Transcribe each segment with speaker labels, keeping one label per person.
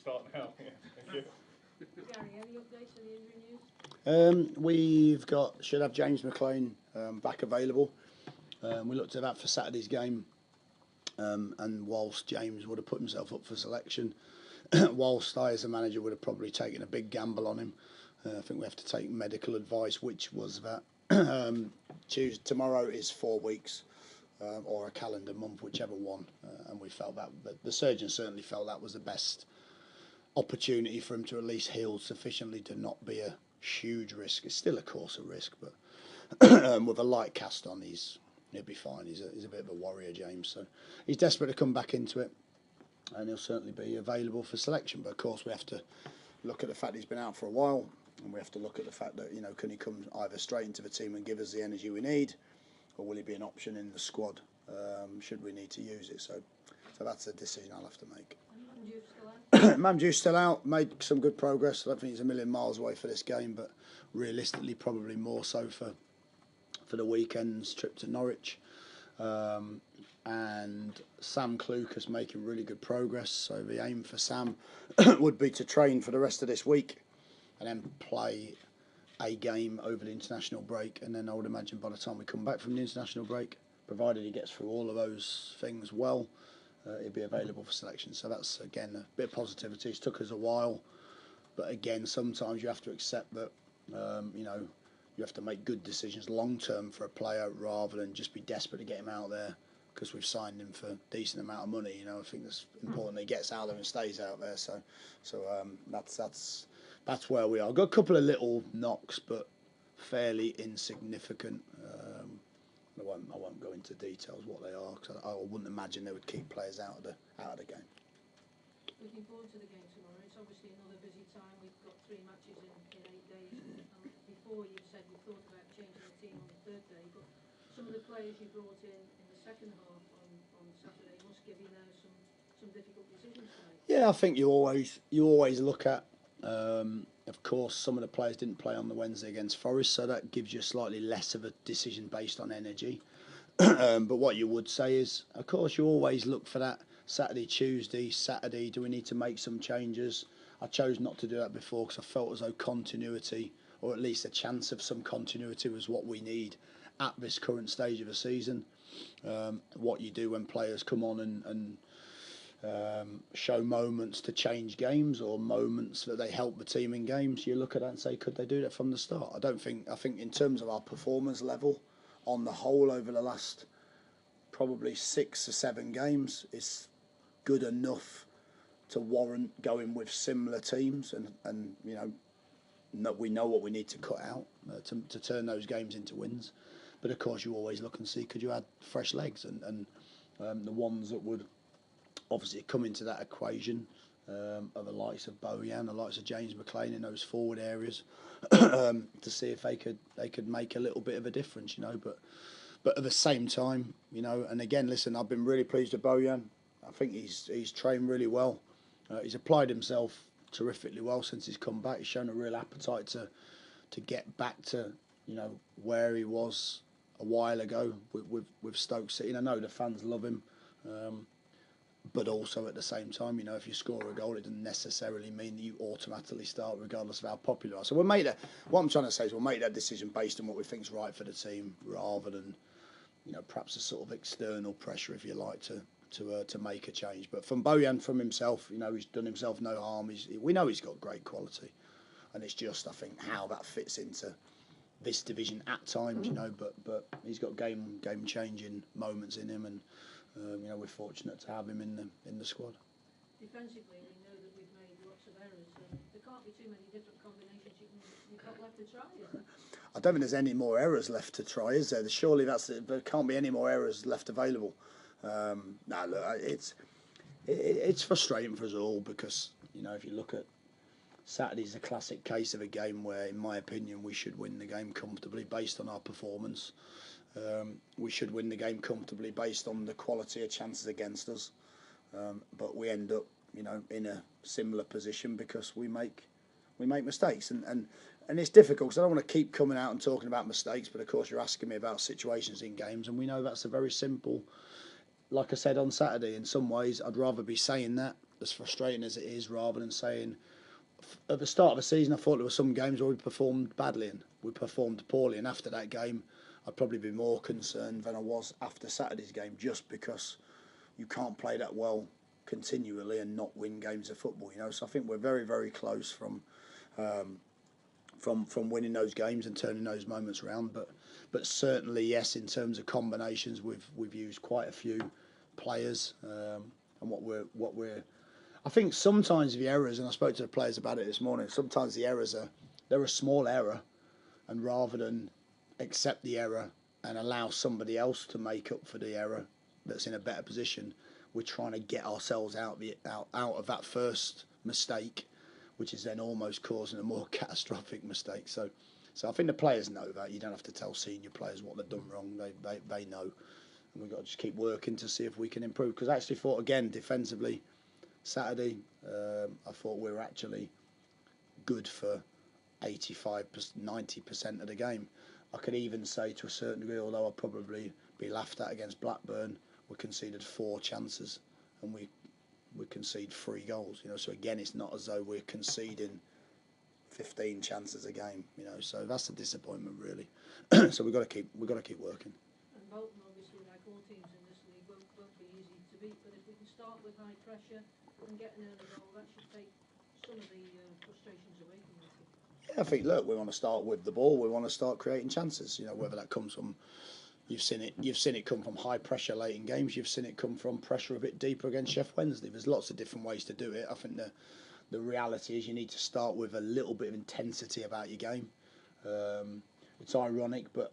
Speaker 1: start now. Yeah, thank you.
Speaker 2: Gary, any updates on the injury news?
Speaker 3: Should have James McLean back available. We looked at that for Saturday's game, and whilst James would have put himself up for selection, whilst I as a manager would have probably taken a big gamble on him. I think we have to take medical advice, which was that tomorrow is 4 weeks or a calendar month, whichever one, and we felt that the surgeon certainly felt that was the best opportunity for him to at least heal sufficiently to not be a huge risk. It's still, of course, a risk, but with a light cast on, he'll be fine. He's a bit of a warrior, James, so he's desperate to come back into it, and he'll certainly be available for selection. But of course, we have to look at the fact he's been out for a while, and we have to look at the fact that, you know, can he come either straight into the team and give us the energy we need, or will he be an option in the squad should we need to use it? So that's a decision I'll have to make. Mamdou's still out, made some good progress. I don't think he's a million miles away for this game, but realistically probably more so for the weekend's trip to Norwich. And Sam Kluke is making really good progress, so the aim for Sam would be to train for the rest of this week and then play a game over the international break, and then I would imagine by the time we come back from the international break, provided he gets through all of those things well, he'll be available for selection. So that's, again, a bit of positivity. It's took us a while, but again, sometimes you have to accept that you know, you have to make good decisions long term for a player rather than just be desperate to get him out there because we've signed him for a decent amount of money. You know, I think it's important that he gets out there and stays out there. So that's where we are. Got a couple of little knocks, but fairly insignificant. I won't go into details what they are because I wouldn't imagine they would keep players out of the game.
Speaker 2: Looking forward to the game tomorrow. It's obviously another busy time. We've got 3 matches in 8 days. And before you said you thought about changing the team on the 3rd day, but some of the players you brought in the second half on Saturday must give you now some difficult decisions to make.
Speaker 3: Yeah, I think you always look at. Of course, some of the players didn't play on the Wednesday against Forest, so that gives you slightly less of a decision based on energy. But what you would say is, of course, you always look for that Saturday, do we need to make some changes? I chose not to do that before because I felt as though continuity, or at least a chance of some continuity, was what we need at this current stage of the season. What you do when players come on and show moments to change games or moments that they help the team in games, you look at that and say, could they do that from the start? I think in terms of our performance level on the whole over the last probably 6 or 7 games, it's good enough to warrant going with similar teams, and you know, we know what we need to cut out to turn those games into wins. But of course you always look and see, could you add fresh legs, and the ones that would obviously come into that equation are the likes of Bojan, the likes of James McLean in those forward areas, to see if they could make a little bit of a difference, you know. But at the same time, you know, and again, listen, I've been really pleased with Bojan. I think he's trained really well. He's applied himself terrifically well since he's come back. He's shown a real appetite to get back to, you know, where he was a while ago with Stoke City. And I know the fans love him. But also at the same time, you know, if you score a goal, it doesn't necessarily mean that you automatically start regardless of how popular you are. So we'll make that. What I'm trying to say is we'll make that decision based on what we think is right for the team, rather than, you know, perhaps a sort of external pressure, if you like, to make a change. But from Bojan, from himself, you know, he's done himself no harm. We know he's got great quality, and it's just, I think, how that fits into this division at times, you know. But he's got game changing moments in him, and you know, we're fortunate to have him in the squad.
Speaker 2: Defensively, we know that we've made lots of errors. There can't be too many different combinations you've got left to try, is there?
Speaker 3: I don't think there's any more errors left to try, is there? Surely there can't be any more errors left available. No, look, it's frustrating for us all because, you know, if you look at Saturday's a classic case of a game where, in my opinion, we should win the game comfortably based on our performance. We should win the game comfortably based on the quality of chances against us, but we end up, you know, in a similar position because we make mistakes, and it's difficult because I don't want to keep coming out and talking about mistakes, but of course you're asking me about situations in games, and we know that's a very simple. Like I said on Saturday, in some ways I'd rather be saying that as frustrating as it is, rather than saying at the start of the season I thought there were some games where we performed badly and we performed poorly, and after that game I'd probably be more concerned than I was after Saturday's game, just because you can't play that well continually and not win games of football, you know. So I think we're very, very close from winning those games and turning those moments around. But certainly, yes, in terms of combinations, we've used quite a few players, and what we're I think sometimes the errors, and I spoke to the players about it this morning, sometimes the errors they're a small error, and rather than accept the error and allow somebody else to make up for the error that's in a better position, we're trying to get ourselves out of that first mistake, which is then almost causing a more catastrophic mistake. So I think the players know that. You don't have to tell senior players what they've done wrong. They know, and we've got to just keep working to see if we can improve. Because I actually thought, again, defensively, Saturday, I thought we were actually good for 85-90% of the game. I could even say to a certain degree, although I'll probably be laughed at against Blackburn, we conceded 4 chances and we concede 3 goals. You know, so again, it's not as though we're conceding 15 chances a game. You know, so that's a disappointment really. So we've got to keep working.
Speaker 2: And Bolton, obviously, like all teams in this league, won't be easy to beat. But if we can start with high pressure and get an early goal, that should take some of the frustrations away from the team.
Speaker 3: Yeah, I think, look, we want to start with the ball. We want to start creating chances. You know, whether that comes from You've seen it come from high pressure late in games. You've seen it come from pressure a bit deeper against Sheff Wednesday. There's lots of different ways to do it. I think the reality is you need to start with a little bit of intensity about your game. It's ironic, but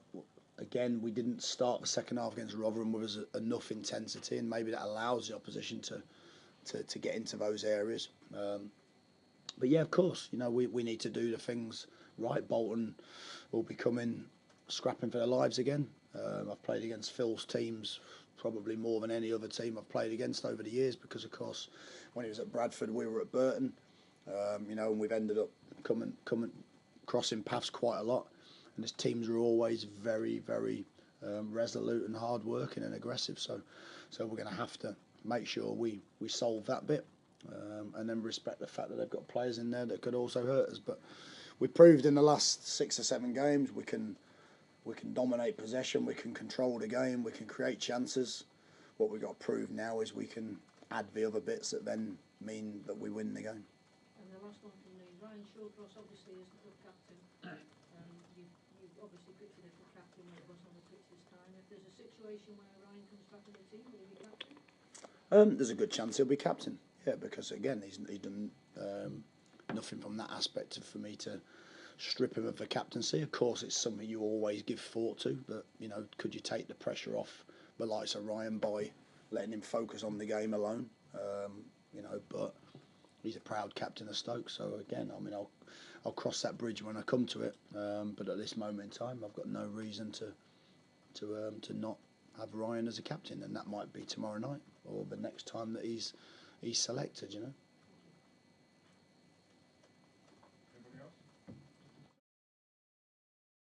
Speaker 3: again, we didn't start the second half against Rotherham with enough intensity, and maybe that allows the opposition to get into those areas. But yeah, of course, you know, we need to do the things right. Bolton will be coming scrapping for their lives again. I've played against Phil's teams probably more than any other team I've played against over the years, because of course when he was at Bradford we were at Bolton, you know, and we've ended up coming crossing paths quite a lot, and his teams are always very, very resolute and hard working and aggressive, so we're going to have to make sure we solve that bit, and then respect the fact that they've got players in there that could also hurt us. But we've proved in the last 6 or 7 games we can dominate possession, we can control the game, we can create chances. What we've got to prove now is we can add the other bits that then mean that we win the game.
Speaker 2: And the last one from me, Ryan Shawcross obviously is the club captain. You've obviously picked a different captain than it was on the pitch this time. If there's a situation where Ryan comes back in the team, will he be captain?
Speaker 3: There's a good chance he'll be captain, yeah, because again he's done nothing from that aspect for me to strip him of the captaincy. Of course, it's something you always give thought to, but you know, could you take the pressure off the likes of Ryan by letting him focus on the game alone? You know, but he's a proud captain of Stoke, so again, I mean, I'll cross that bridge when I come to it. But at this moment in time, I've got no reason to not have Ryan as a captain, and that might be tomorrow night or the next time that he's selected. You know.